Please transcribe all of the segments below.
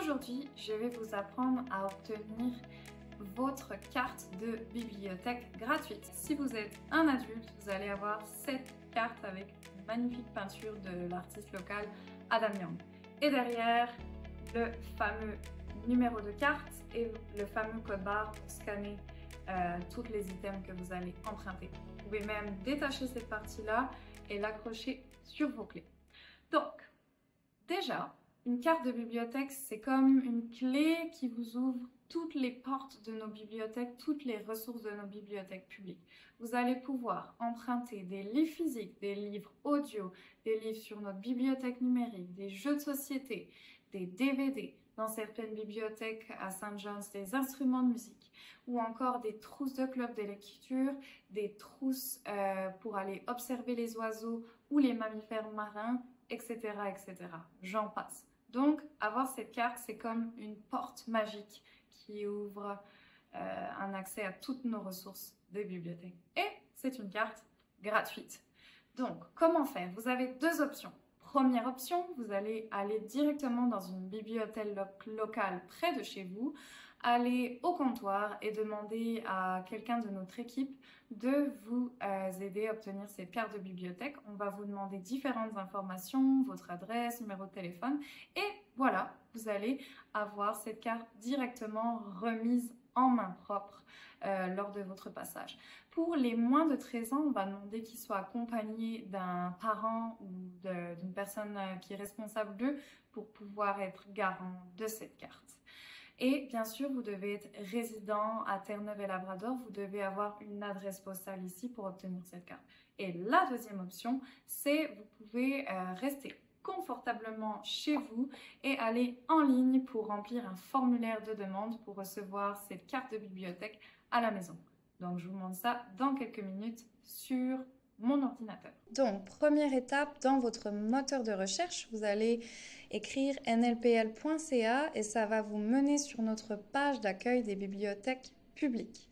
Aujourd'hui, je vais vous apprendre à obtenir votre carte de bibliothèque gratuite. Si vous êtes un adulte, vous allez avoir cette carte avec une magnifique peinture de l'artiste local Adam Young. Et derrière, le fameux numéro de carte et le fameux code barre pour scanner toutes les items que vous allez emprunter. Vous pouvez même détacher cette partie-là et l'accrocher sur vos clés. Donc, déjà, une carte de bibliothèque, c'est comme une clé qui vous ouvre toutes les portes de nos bibliothèques, toutes les ressources de nos bibliothèques publiques. Vous allez pouvoir emprunter des livres physiques, des livres audio, des livres sur notre bibliothèque numérique, des jeux de société, des DVD, dans certaines bibliothèques à St. John's, des instruments de musique, ou encore des trousses de club de lecture, des trousses pour aller observer les oiseaux ou les mammifères marins, etc., etc. J'en passe. Donc, avoir cette carte, c'est comme une porte magique qui ouvre un accès à toutes nos ressources de bibliothèque. Et c'est une carte gratuite. Donc, comment faire? Vous avez deux options. Première option, vous allez aller directement dans une bibliothèque locale près de chez vous, aller au comptoir et demander à quelqu'un de notre équipe de vous aider à obtenir cette carte de bibliothèque. On va vous demander différentes informations, votre adresse, numéro de téléphone et voilà, vous allez avoir cette carte directement remise en main propre lors de votre passage. Pour les moins de 13 ans, on va demander qu'ils soient accompagnés d'un parent ou d'une personne qui est responsable d'eux pour pouvoir être garant de cette carte. Et bien sûr, vous devez être résident à Terre-Neuve et Labrador, vous devez avoir une adresse postale ici pour obtenir cette carte. Et la deuxième option, c'est vous pouvez rester confortablement chez vous et aller en ligne pour remplir un formulaire de demande pour recevoir cette carte de bibliothèque à la maison. Donc, je vous montre ça dans quelques minutes sur mon ordinateur. Donc, première étape, dans votre moteur de recherche, vous allez écrire nlpl.ca et ça va vous mener sur notre page d'accueil des bibliothèques publiques.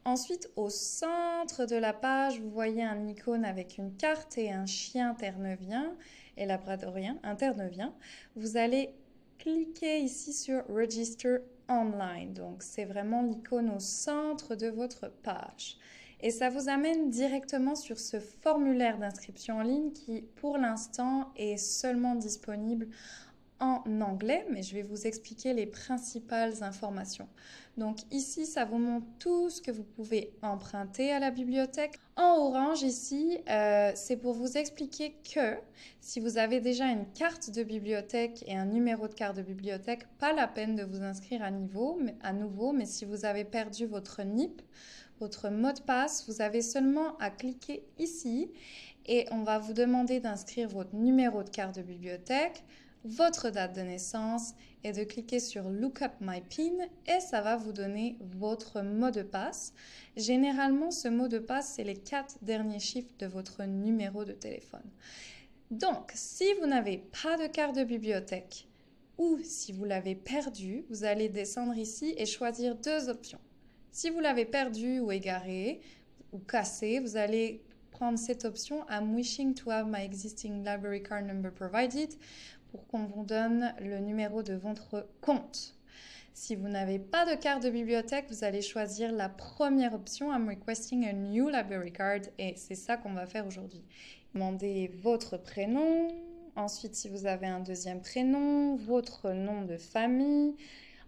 Ensuite, au centre de la page, vous voyez un icône avec une carte et un chien terneuvien et labradorien, un terneuvien. Vous allez cliquer ici sur Register Online. Donc, c'est vraiment l'icône au centre de votre page. Et ça vous amène directement sur ce formulaire d'inscription en ligne qui, pour l'instant, est seulement disponible en anglais, mais je vais vous expliquer les principales informations. Donc ici, ça vous montre tout ce que vous pouvez emprunter à la bibliothèque. En orange ici, c'est pour vous expliquer que si vous avez déjà une carte de bibliothèque et un numéro de carte de bibliothèque, pas la peine de vous inscrire à nouveau, mais si vous avez perdu votre NIP, votre mot de passe, vous avez seulement à cliquer ici et on va vous demander d'inscrire votre numéro de carte de bibliothèque, votre date de naissance et de cliquer sur Look up my PIN et ça va vous donner votre mot de passe. Généralement, ce mot de passe, c'est les 4 derniers chiffres de votre numéro de téléphone. Donc, si vous n'avez pas de carte de bibliothèque ou si vous l'avez perdue, vous allez descendre ici et choisir deux options. Si vous l'avez perdu ou égaré ou cassé, vous allez prendre cette option « I'm wishing to have my existing library card number provided » pour qu'on vous donne le numéro de votre compte. Si vous n'avez pas de carte de bibliothèque, vous allez choisir la première option « I'm requesting a new library card » et c'est ça qu'on va faire aujourd'hui. Demandez votre prénom, ensuite si vous avez un deuxième prénom, votre nom de famille,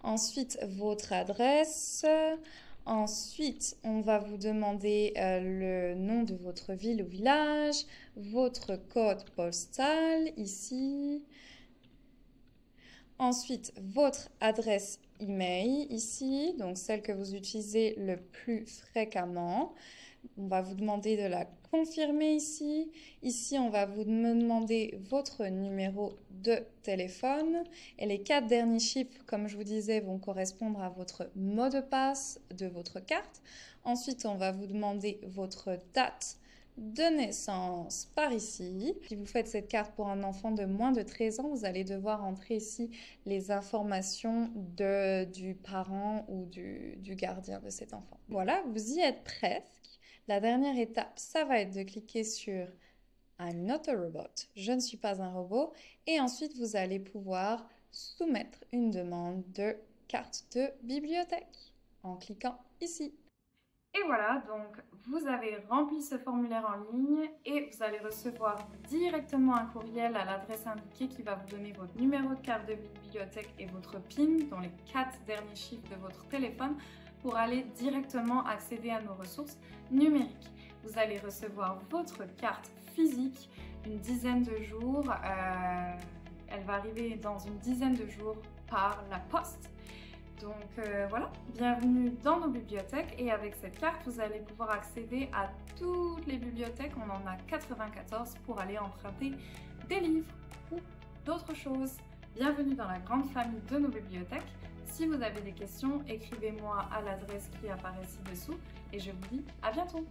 ensuite votre adresse. Ensuite, on va vous demander le nom de votre ville ou village, votre code postal ici. Ensuite, votre adresse email ici, donc celle que vous utilisez le plus fréquemment. On va vous demander de la confirmer ici. Ici, on va vous demander votre numéro de téléphone. Et les 4 derniers chiffres, comme je vous disais, vont correspondre à votre mot de passe de votre carte. Ensuite, on va vous demander votre date de naissance par ici. Si vous faites cette carte pour un enfant de moins de 13 ans, vous allez devoir entrer ici les informations du parent ou du gardien de cet enfant. Voilà, vous y êtes presque. La dernière étape, ça va être de cliquer sur I'm not a robot. Je ne suis pas un robot. Et ensuite, vous allez pouvoir soumettre une demande de carte de bibliothèque en cliquant ici. Et voilà, donc vous avez rempli ce formulaire en ligne et vous allez recevoir directement un courriel à l'adresse indiquée qui va vous donner votre numéro de carte de bibliothèque et votre PIN, dont les 4 derniers chiffres de votre téléphone, pour aller directement accéder à nos ressources numériques. Vous allez recevoir votre carte physique une dizaine de jours. Elle va arriver dans une dizaine de jours par la poste. Donc voilà, bienvenue dans nos bibliothèques et avec cette carte, vous allez pouvoir accéder à toutes les bibliothèques. On en a 94 pour aller emprunter des livres ou d'autres choses. Bienvenue dans la grande famille de nos bibliothèques. Si vous avez des questions, écrivez-moi à l'adresse qui apparaît ci-dessous et je vous dis à bientôt.